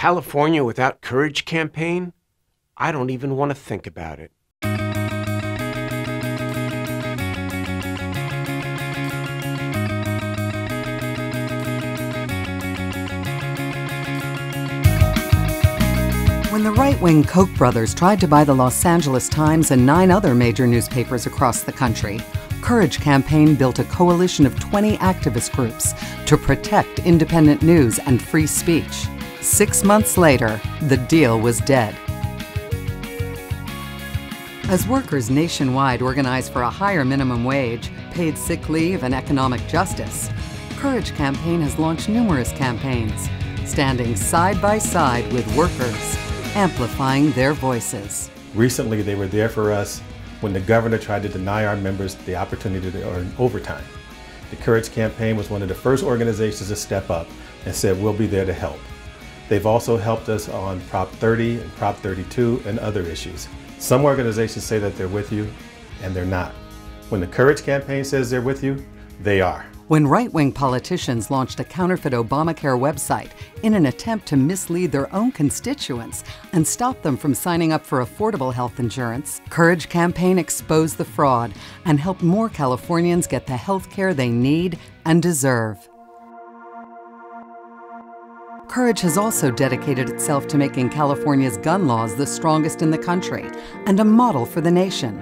California without Courage campaign? I don't even want to think about it. When the right-wing Koch brothers tried to buy the Los Angeles Times and 9 other major newspapers across the country, Courage Campaign built a coalition of 20 activist groups to protect independent news and free speech. 6 months later, the deal was dead. As workers nationwide organize for a higher minimum wage, paid sick leave, and economic justice, Courage Campaign has launched numerous campaigns, standing side by side with workers, amplifying their voices. Recently, they were there for us when the governor tried to deny our members the opportunity to earn overtime. The Courage Campaign was one of the first organizations to step up and said, we'll be there to help. They've also helped us on Prop 30 and Prop 32 and other issues. Some organizations say that they're with you, and they're not. When the Courage Campaign says they're with you, they are. When right-wing politicians launched a counterfeit Obamacare website in an attempt to mislead their own constituents and stop them from signing up for affordable health insurance, Courage Campaign exposed the fraud and helped more Californians get the health care they need and deserve. Courage has also dedicated itself to making California's gun laws the strongest in the country and a model for the nation,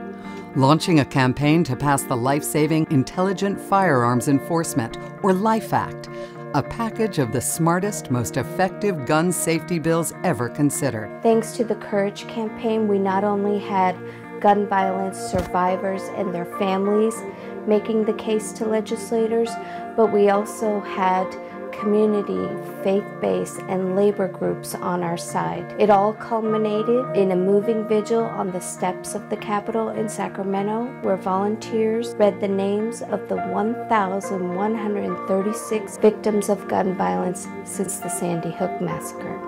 launching a campaign to pass the Life-Saving Intelligent Firearms Enforcement, or LIFE Act, a package of the smartest, most effective gun safety bills ever considered. Thanks to the Courage Campaign, we not only had gun violence survivors and their families making the case to legislators, but we also had community, faith-based, and labor groups on our side. It all culminated in a moving vigil on the steps of the Capitol in Sacramento, where volunteers read the names of the 1,136 victims of gun violence since the Sandy Hook massacre.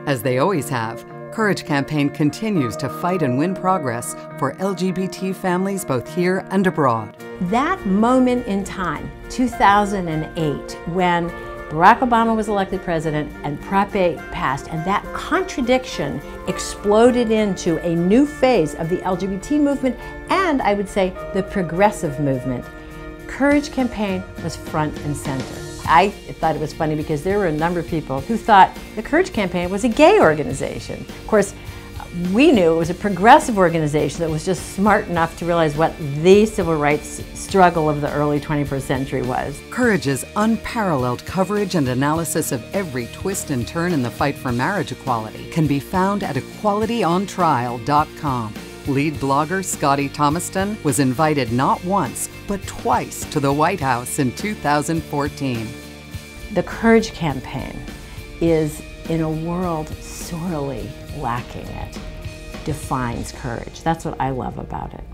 As they always have, Courage Campaign continues to fight and win progress for LGBT families both here and abroad. That moment in time, 2008, when Barack Obama was elected president and Prop 8 passed, and that contradiction exploded into a new phase of the LGBT movement and, I would say, the progressive movement. Courage Campaign was front and center. I thought it was funny because there were a number of people who thought the Courage Campaign was a gay organization. Of course, we knew it was a progressive organization that was just smart enough to realize what the civil rights struggle of the early 21st century was. Courage's unparalleled coverage and analysis of every twist and turn in the fight for marriage equality can be found at equalityontrial.com. Lead blogger Scotty Thomaston was invited not once, but twice to the White House in 2014. The Courage Campaign is, in a world sorely lacking it, defines courage. That's what I love about it.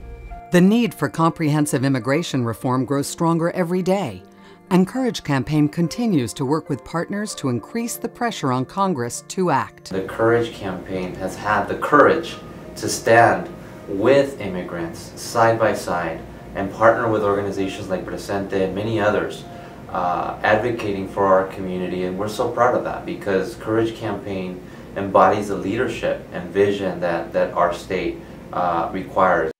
The need for comprehensive immigration reform grows stronger every day, and Courage Campaign continues to work with partners to increase the pressure on Congress to act. The Courage Campaign has had the courage to stand with immigrants side by side and partner with organizations like Presente and many others advocating for our community, and we're so proud of that because Courage Campaign embodies the leadership and vision that our state requires.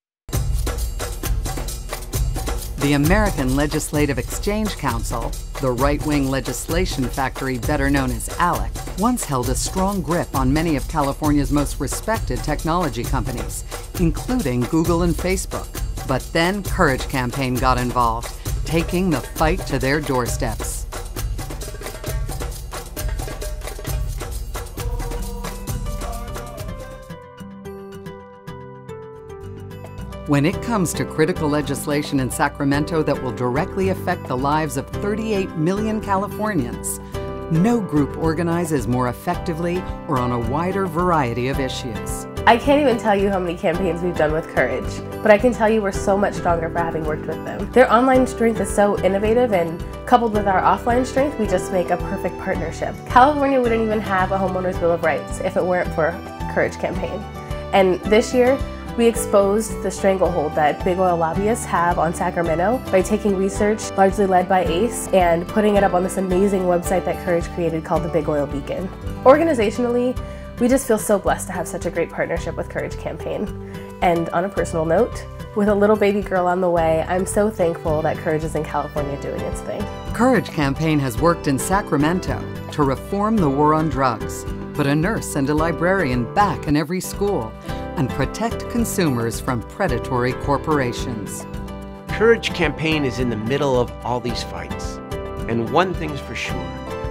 The American Legislative Exchange Council, the right-wing legislation factory better known as ALEC, once held a strong grip on many of California's most respected technology companies, including Google and Facebook. But then Courage Campaign got involved, taking the fight to their doorsteps. When it comes to critical legislation in Sacramento that will directly affect the lives of 38 million Californians, no group organizes more effectively or on a wider variety of issues. I can't even tell you how many campaigns we've done with Courage, but I can tell you we're so much stronger for having worked with them. Their online strength is so innovative, and coupled with our offline strength, we just make a perfect partnership. California wouldn't even have a homeowner's bill of rights if it weren't for Courage Campaign. And this year, We exposed the stranglehold that big oil lobbyists have on Sacramento by taking research largely led by ACE and putting it up on this amazing website that Courage created called the Big Oil Beacon. Organizationally, we just feel so blessed to have such a great partnership with Courage Campaign. And on a personal note, with a little baby girl on the way, I'm so thankful that Courage is in California doing its thing. Courage Campaign has worked in Sacramento to reform the war on drugs, put a nurse and a librarian back in every school, and protect consumers from predatory corporations. Courage Campaign is in the middle of all these fights. And one thing's for sure,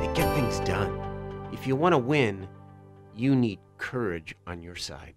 they get things done. If you want to win, you need courage on your side.